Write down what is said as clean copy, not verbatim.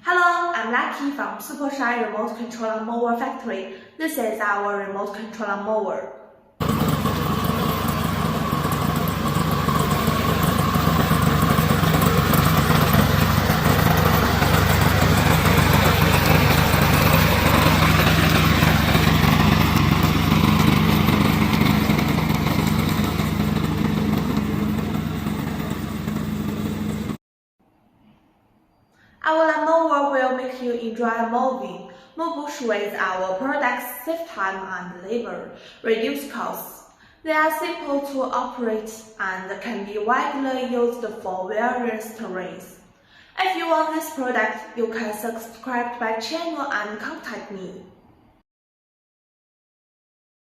Hello, I'm Lucky from Super Shy Remote Controller Mower Factory. This is our remote controller mower. Our mower will make you enjoy mowing. Mow bush with our products save time and labor, reduce costs. They are simple to operate and can be widely used for various terrains. If you want this product, you can subscribe to my channel and contact me.